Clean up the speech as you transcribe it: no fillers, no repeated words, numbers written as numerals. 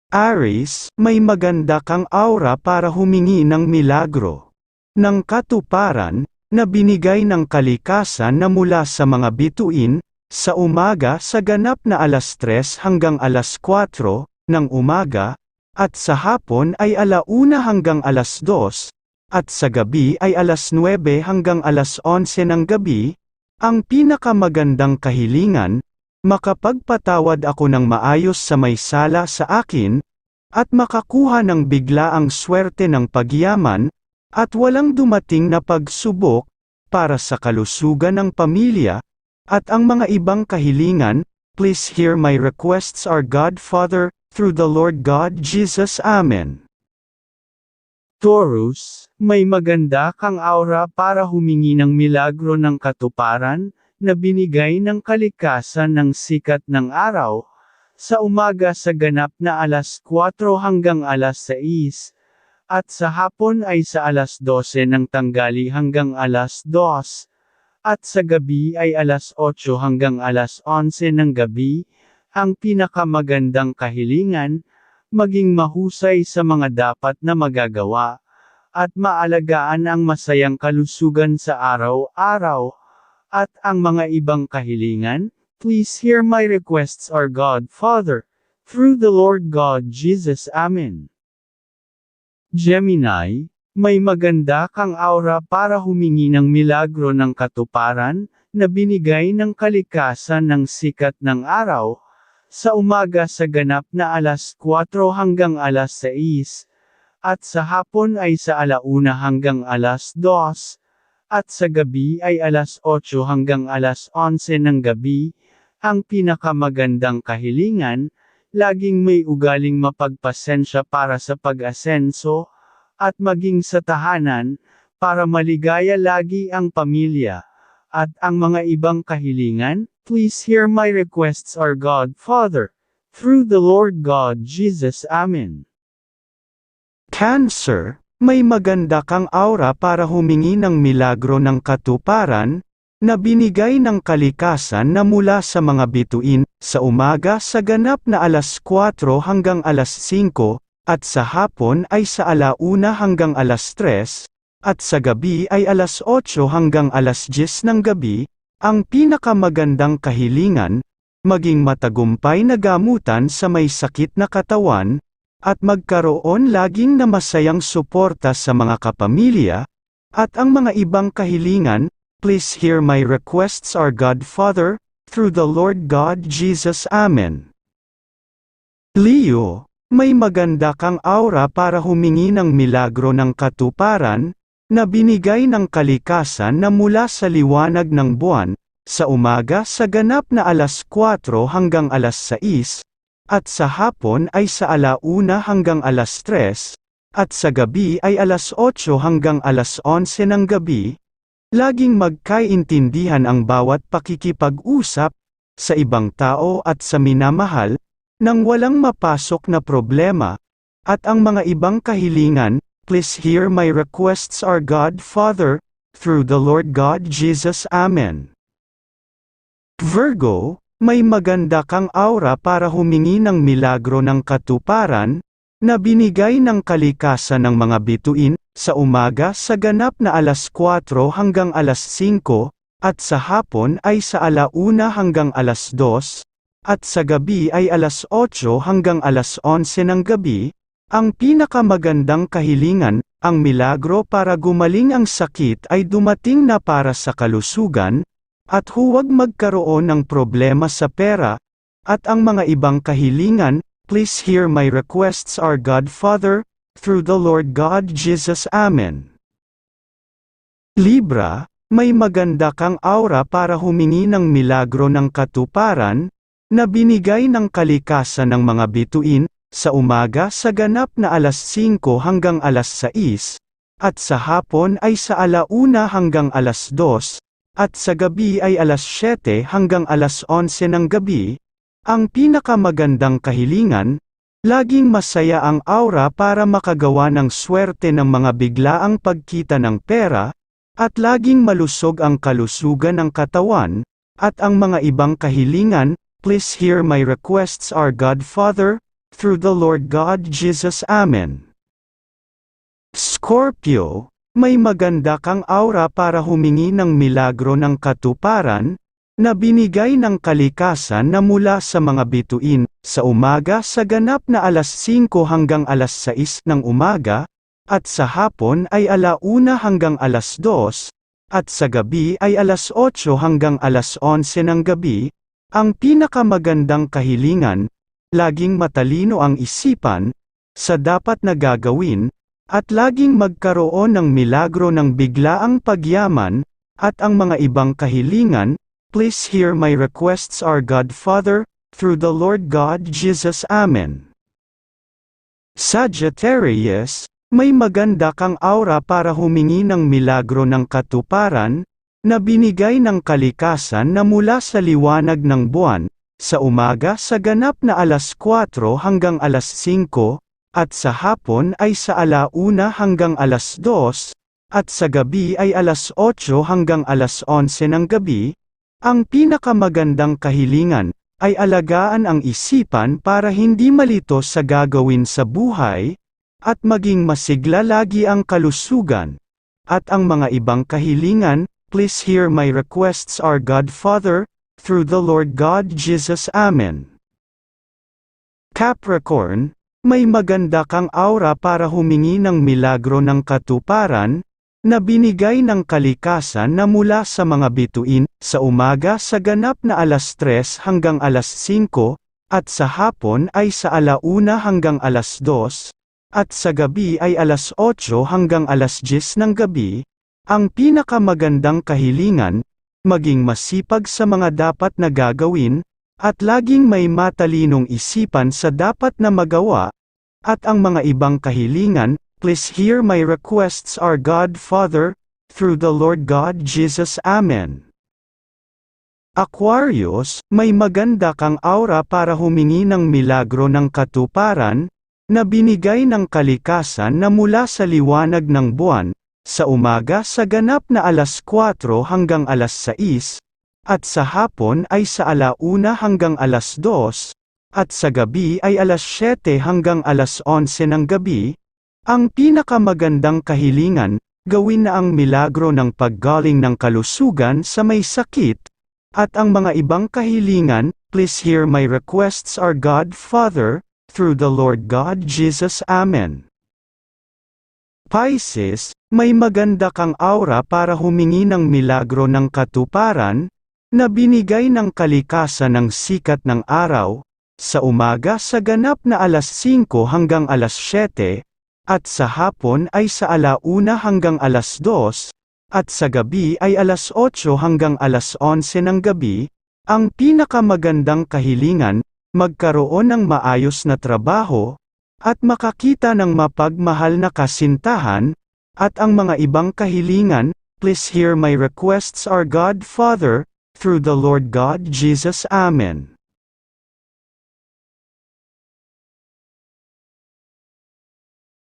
Aries, may maganda kang aura para humingi ng milagro ng katuparan, na binigay ng kalikasan na mula sa mga bituin, sa umaga sa ganap na 3 hanggang 4 ng umaga, at sa hapon ay 1 hanggang 2, at sa gabi ay 9 hanggang 11 ng gabi. Ang pinakamagandang kahilingan, makapagpatawad ako ng maayos sa may sala sa akin, at makakuha ng biglaang swerte ng pagyaman, at walang dumating na pagsubok, para sa kalusugan ng pamilya, at ang mga ibang kahilingan. Please hear my requests, our God Father, through the Lord God Jesus. Amen. Taurus, may maganda kang aura para humingi ng milagro ng katuparan, na binigay ng kalikasan ng sikat ng araw, sa umaga sa ganap na 4 hanggang 6, at sa hapon ay sa 12 ng tanghali hanggang 2, at sa gabi ay 8 hanggang 11 ng gabi. Ang pinakamagandang kahilingan, maging mahusay sa mga dapat na magagawa, at maalagaan ang masayang kalusugan sa araw-araw, at ang mga ibang kahilingan. Please hear my requests, our God Father, through the Lord God Jesus. Amen. Gemini, may maganda kang aura para humingi ng milagro ng katuparan, na binigay ng kalikasan ng sikat ng araw, sa umaga sa ganap na 4 hanggang 6, at sa hapon ay sa 1 hanggang 2, at sa gabi ay 8 hanggang 11 ng gabi. Ang pinakamagandang kahilingan, laging may ugaling mapagpasensya para sa pag-asenso, at maging sa tahanan, para maligaya lagi ang pamilya, at ang mga ibang kahilingan. Please hear my requests, our God Father, through the Lord God Jesus. Amen. Cancer, may maganda kang aura para humingi ng milagro ng katuparan, na binigay ng kalikasan na mula sa mga bituin, sa umaga sa ganap na 4 hanggang 5, at sa hapon ay sa 1 hanggang 3, at sa gabi ay 8 hanggang 10 ng gabi. Ang pinakamagandang kahilingan, maging matagumpay na gamutan sa may sakit na katawan, at magkaroon laging na masayang suporta sa mga kapamilya, at ang mga ibang kahilingan. Please hear my requests, our God Father, through the Lord God Jesus. Amen. Leo, may maganda kang aura para humingi ng milagro ng katuparan, na binigay ng kalikasan na mula sa liwanag ng buwan, sa umaga sa ganap na 4 hanggang 6, at sa hapon ay sa 1 hanggang 3, at sa gabi ay 8 hanggang 11 ng gabi. Laging magkaintindihan ang bawat pakikipag-usap, sa ibang tao at sa minamahal, nang walang mapasok na problema, at ang mga ibang kahilingan. Please hear my requests, our God Father, through the Lord God Jesus. Amen. Virgo, may maganda kang aura para humingi ng milagro ng katuparan, na binigay ng kalikasan ng mga bituin, sa umaga sa ganap na 4 hanggang 5, at sa hapon ay sa 1 hanggang 2, at sa gabi ay 8 hanggang 11 ng gabi. Ang pinakamagandang kahilingan, ang milagro para gumaling ang sakit ay dumating na para sa kalusugan, at huwag magkaroon ng problema sa pera, at ang mga ibang kahilingan. Please hear my requests, our God Father, through the Lord God Jesus. Amen. Libra, may maganda kang aura para humingi ng milagro ng katuparan, na binigay ng kalikasan ng mga bituin, sa umaga sa ganap na 5 hanggang 6, at sa hapon ay sa 1 hanggang 2, at sa gabi ay 7 hanggang 11 ng gabi. Ang pinakamagandang kahilingan, laging masaya ang aura para makagawa ng swerte ng mga biglaang pagkita ng pera, at laging malusog ang kalusugan ng katawan, at ang mga ibang kahilingan. Please hear my requests, our God Father, through the Lord God Jesus. Amen. Scorpio, may maganda kang aura para humingi ng milagro ng katuparan, na binigay ng kalikasan na mula sa mga bituin, sa umaga sa ganap na alas 5 hanggang alas 6 ng umaga, at sa hapon ay 1:00 hanggang alas 2, at sa gabi ay alas 8 hanggang alas 11 ng gabi. Ang pinakamagandang kahilingan, laging matalino ang isipan, sa dapat na gagawin, at laging magkaroon ng milagro ng biglaang pagyaman, at ang mga ibang kahilingan. Please hear my requests, our God Father, through the Lord God Jesus. Amen. Sagittarius, may maganda kang aura para humingi ng milagro ng katuparan, na binigay ng kalikasan na mula sa liwanag ng buwan, sa umaga sa ganap na alas 4 hanggang alas 5, at sa hapon ay sa 1:00 hanggang alas 2, at sa gabi ay alas 8 hanggang alas 11 ng gabi. Ang pinakamagandang kahilingan, ay alagaan ang isipan para hindi malito sa gagawin sa buhay, at maging masigla lagi ang kalusugan. At ang mga ibang kahilingan, please hear my requests, our God Father, through the Lord God Jesus. Amen. Capricorn, may maganda kang aura para humingi ng milagro ng katuparan, na binigay ng kalikasan na mula sa mga bituin, sa umaga sa ganap na alas 3 hanggang alas 5, at sa hapon ay sa 1:00 hanggang alas 2, at sa gabi ay alas 8 hanggang alas 10 ng gabi. Ang pinakamagandang kahilingan, maging masipag sa mga dapat na gagawin, at laging may matalinong isipan sa dapat na magawa, at ang mga ibang kahilingan. Please hear my requests, our God Father, through the Lord God Jesus. Amen. Aquarius, may maganda kang aura para humingi ng milagro ng katuparan, na binigay ng kalikasan na mula sa liwanag ng buwan, sa umaga sa ganap na alas 4 hanggang alas 6, at sa hapon ay sa 1:00 hanggang alas 2, at sa gabi ay alas 7 hanggang alas 11 ng gabi. Ang pinakamagandang kahilingan, gawin na ang milagro ng paggaling ng kalusugan sa may sakit, at ang mga ibang kahilingan. Please hear my requests, our God Father, through the Lord God Jesus. Amen. Pisces, may maganda kang aura para humingi ng milagro ng katuparan, na binigay ng kalikasan ng sikat ng araw, sa umaga sa ganap na alas 5 hanggang alas 7, at sa hapon ay sa 1:00 hanggang alas 2, at sa gabi ay alas 8 hanggang alas 11 ng gabi. Ang pinakamagandang kahilingan, magkaroon ng maayos na trabaho, at makakita ng mapagmahal na kasintahan, at ang mga ibang kahilingan. Please hear my requests, our God Father, through the Lord God Jesus. Amen.